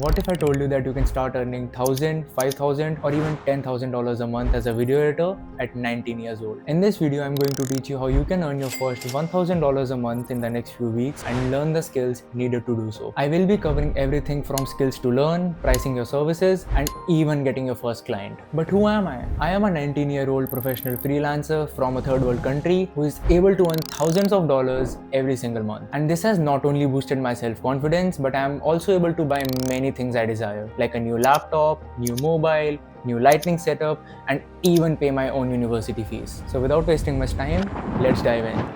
What if I told you that you can start earning $1,000, $5,000 or even $10,000 a month as a video editor at 19 years old? In this video, I'm going to teach you how you can earn your first $1,000 a month in the next few weeks and learn the skills needed to do so. I will be covering everything from skills to learn, pricing your services, and even getting your first client. But who am I? I am a 19-year-old professional freelancer from a third world country who is able to earn thousands of dollars every single month. And this has not only boosted my self-confidence, but I am also able to buy many things I desire, like a new laptop, new mobile, new lighting setup, and even pay my own university fees. So without wasting much time, let's dive in.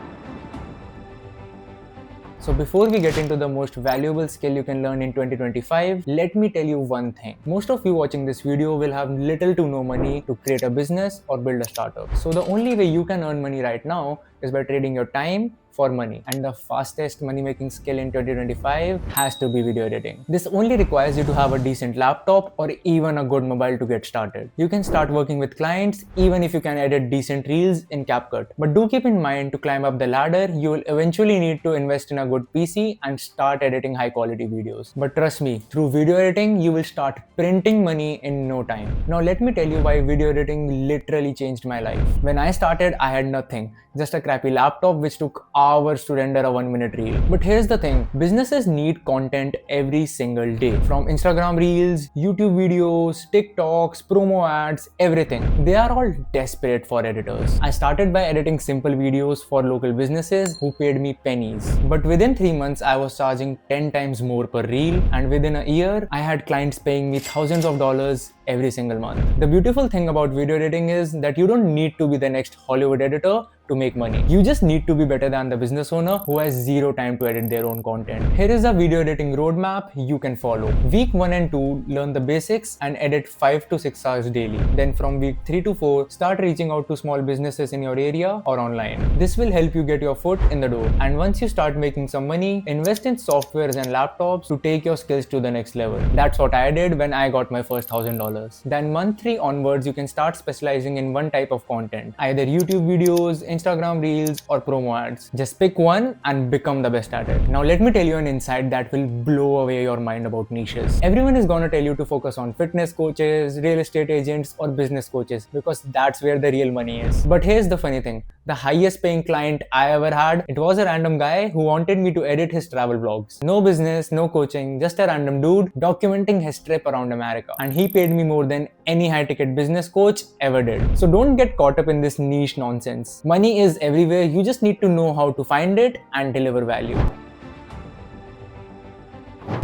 So before we get into the most valuable skill you can learn in 2025, let me tell you one thing. Most of you watching this video will have little to no money to create a business or build a startup. So the only way you can earn money right now is by trading your time for money. And the fastest money-making skill in 2025 has to be video editing. This only requires you to have a decent laptop or even a good mobile to get started. You can start working with clients even if you can edit decent reels in CapCut. But do keep in mind, to climb up the ladder, you will eventually need to invest in a good PC and start editing high-quality videos. But trust me, through video editing, you will start printing money in no time. Now let me tell you why video editing literally changed my life. When I started, I had nothing, just a crappy laptop which took hours to render a 1-minute reel. But here's the thing, businesses need content every single day. From Instagram reels, YouTube videos, TikToks, promo ads, everything. They are all desperate for editors. I started by editing simple videos for local businesses who paid me pennies. But within 3 months, I was charging 10 times more per reel, and within a year, I had clients paying me thousands of dollars every single month. The beautiful thing about video editing is that you don't need to be the next Hollywood editor to make money. You just need to be better than the business owner who has zero time to edit their own content. Here is a video editing roadmap you can follow. Week 1 and 2, learn the basics and edit 5 to 6 hours daily. Then from week 3 to 4, start reaching out to small businesses in your area or online. This will help you get your foot in the door. And once you start making some money, invest in softwares and laptops to take your skills to the next level. That's what I did when I got my first $1,000. Then month 3 onwards, you can start specializing in one type of content, either YouTube videos, Instagram reels, or promo ads. Just pick one and become the best at it. Now let me tell you an insight that will blow away your mind about niches. Everyone is gonna tell you to focus on fitness coaches, real estate agents, or business coaches because that's where the real money is. But here's the funny thing. The highest paying client I ever had, it was a random guy who wanted me to edit his travel vlogs. No business, no coaching, just a random dude documenting his trip around America. And he paid me more than any high-ticket business coach ever did. So don't get caught up in this niche nonsense. Money is everywhere, you just need to know how to find it and deliver value.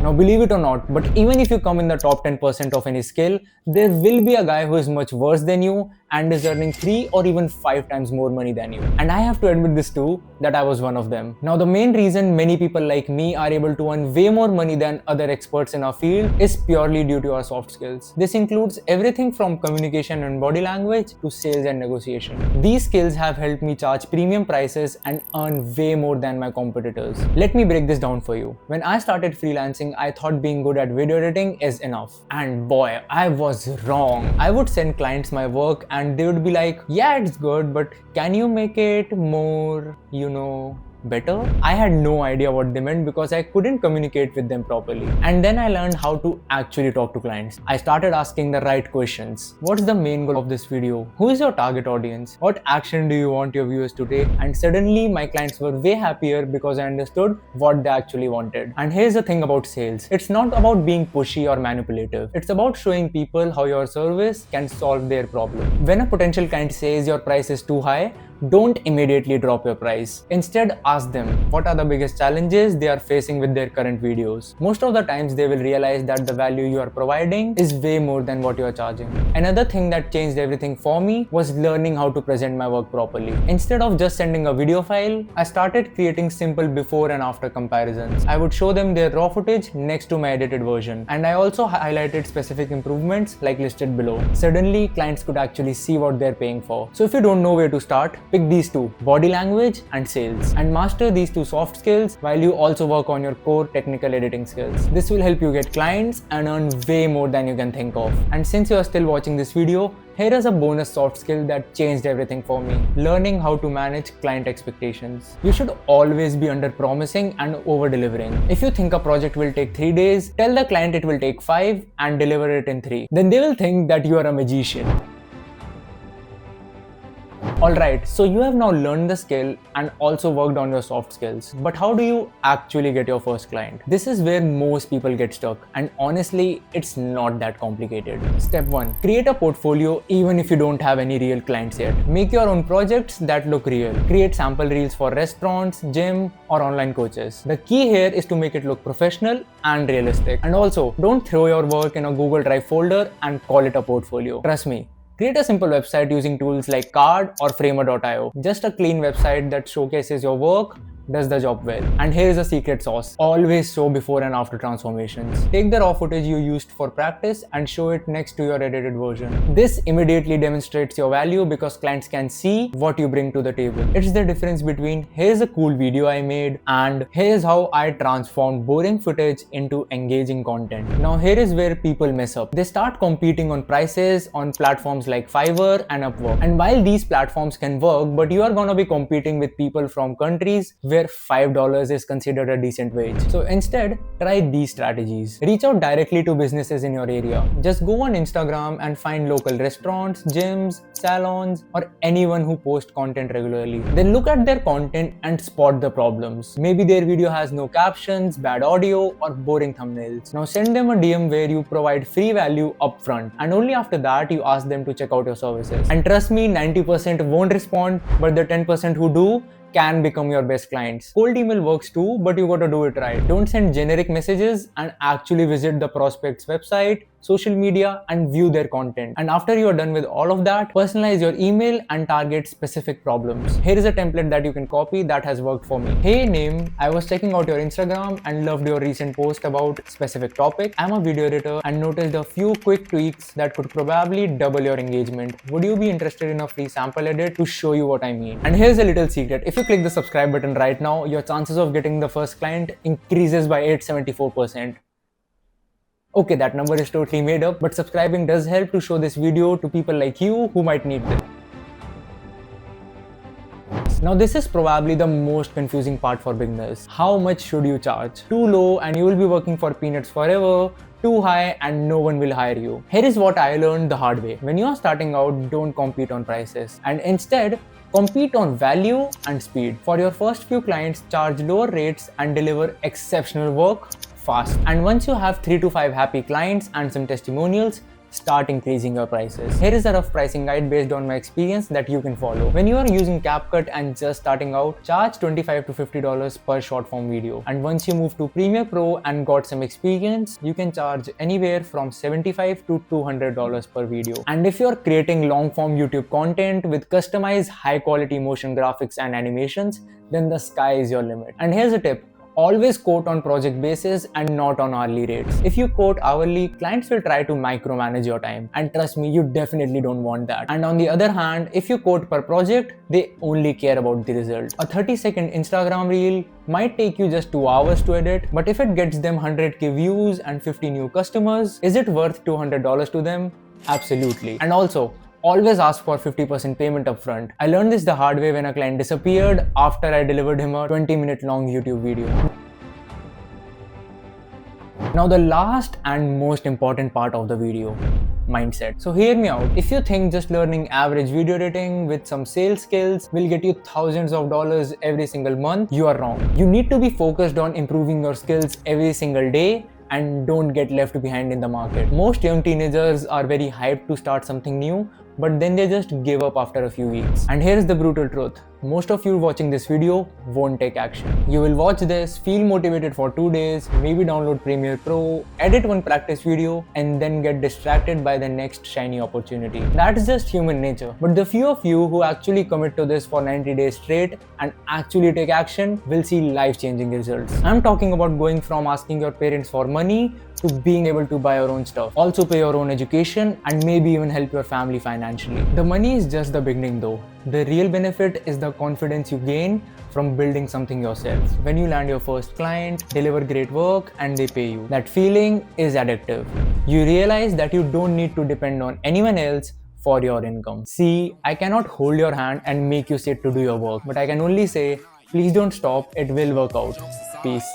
Now believe it or not, but even if you come in the top 10% of any skill, there will be a guy who is much worse than you and is earning 3 or even 5 times more money than you. And I have to admit this too, that I was one of them. Now the main reason many people like me are able to earn way more money than other experts in our field is purely due to our soft skills. This includes everything from communication and body language to sales and negotiation. These skills have helped me charge premium prices and earn way more than my competitors. Let me break this down for you. When I started freelancing, I thought being good at video editing is enough. And boy, I was wrong. I would send clients my work and they would be like, yeah, it's good, but can you make it more, better? I had no idea what they meant because I couldn't communicate with them properly. And then I learned how to actually talk to clients. I started asking the right questions. What's the main goal of this video? Who is your target audience? What action do you want your viewers to take? And suddenly my clients were way happier because I understood what they actually wanted. And here's the thing about sales. It's not about being pushy or manipulative. It's about showing people how your service can solve their problem. When a potential client says your price is too high, don't immediately drop your price. Instead, ask them what are the biggest challenges they are facing with their current videos. Most of the times they will realize that the value you are providing is way more than what you are charging. Another thing that changed everything for me was learning how to present my work properly. Instead of just sending a video file, I started creating simple before and after comparisons. I would show them their raw footage next to my edited version. And I also highlighted specific improvements like listed below. Suddenly, clients could actually see what they're paying for. So if you don't know where to start, Pick these two, body language and sales, and master these two soft skills while you also work on your core technical editing skills. This will help you get clients and earn way more than you can think of. And since you are still watching this video, here is a bonus soft skill that changed everything for me: learning how to manage client expectations. You should always be under promising and over delivering. If you think a project will take 3 days, tell the client it will take 5 and deliver it in 3. Then they will think that you are a magician. Alright, so you have now learned the skill and also worked on your soft skills. But how do you actually get your first client? This is where most people get stuck, and honestly, it's not that complicated. Step 1. Create a portfolio even if you don't have any real clients yet. Make your own projects that look real. Create sample reels for restaurants, gym, or online coaches. The key here is to make it look professional and realistic. And also, don't throw your work in a Google Drive folder and call it a portfolio. Trust me. Create a simple website using tools like Card or Framer.io. Just a clean website that showcases your work does the job well. And here is a secret sauce. Always show before and after transformations. Take the raw footage you used for practice and show it next to your edited version. This immediately demonstrates your value because clients can see what you bring to the table. It's the difference between here's a cool video I made and here's how I transformed boring footage into engaging content. Now here is where people mess up. They start competing on prices on platforms like Fiverr and Upwork. And while these platforms can work, but you are gonna be competing with people from countries where $5 is considered a decent wage. So instead, try these strategies. Reach out directly to businesses in your area. Just go on Instagram and find local restaurants, gyms, salons, or anyone who posts content regularly. Then look at their content and spot the problems. Maybe their video has no captions, bad audio, or boring thumbnails. Now send them a DM where you provide free value upfront, and only after that you ask them to check out your services. And trust me, 90% won't respond, but the 10% who do can become your best clients. Cold email works too, but you gotta do it right. Don't send generic messages and actually visit the prospect's website, social media, and view their content. And after you are done with all of that, personalize your email and target specific problems. Here is a template that you can copy that has worked for me. Hey name, I was checking out your Instagram and loved your recent post about specific topic. I'm a video editor and noticed a few quick tweaks that could probably double your engagement. Would you be interested in a free sample edit to show you what I mean? And here's a little secret. If you click the subscribe button right now, your chances of getting the first client increases by 874%. Okay, that number is totally made up, but subscribing does help to show this video to people like you who might need this. Now this is probably the most confusing part for beginners. How much should you charge? Too low and you will be working for peanuts forever. Too high and no one will hire you. Here is what I learned the hard way. When you are starting out, don't compete on prices, and instead compete on value and speed. For your first few clients, charge lower rates and deliver exceptional work fast. And once you have 3 to 5 happy clients and some testimonials, start increasing your prices. Here is a rough pricing guide based on my experience that you can follow. When you are using CapCut and just starting out, charge $25 to $50 per short form video. And once you move to Premiere Pro and got some experience, you can charge anywhere from $75 to $200 per video. And if you're creating long form YouTube content with customized high quality motion graphics and animations, then the sky is your limit. And here's a tip. Always quote on project basis and not on hourly rates. If you quote hourly, clients will try to micromanage your time. And trust me, you definitely don't want that. And on the other hand, if you quote per project, they only care about the result. A 30-second Instagram reel might take you just 2 hours to edit, but if it gets them 100k views and 50 new customers, is it worth $200 to them? Absolutely. And also, always ask for 50% payment upfront. I learned this the hard way when a client disappeared after I delivered him a 20-minute long YouTube video. Now the last and most important part of the video, mindset. So hear me out. If you think just learning average video editing with some sales skills will get you thousands of dollars every single month, you are wrong. You need to be focused on improving your skills every single day and don't get left behind in the market. Most young teenagers are very hyped to start something new, but then they just give up after a few weeks. And here's the brutal truth. Most of you watching this video won't take action. You will watch this, feel motivated for 2 days, maybe download Premiere Pro, edit one practice video, and then get distracted by the next shiny opportunity. That's just human nature. But the few of you who actually commit to this for 90 days straight and actually take action will see life-changing results. I'm talking about going from asking your parents for money to being able to buy your own stuff, also pay your own education, and maybe even help your family financially. The money is just the beginning though. The real benefit is the confidence you gain from building something yourself. When you land your first client, deliver great work, and they pay you, that feeling is addictive. You realize that you don't need to depend on anyone else for your income. See, I cannot hold your hand and make you sit to do your work, but I can only say, please don't stop, it will work out. Peace.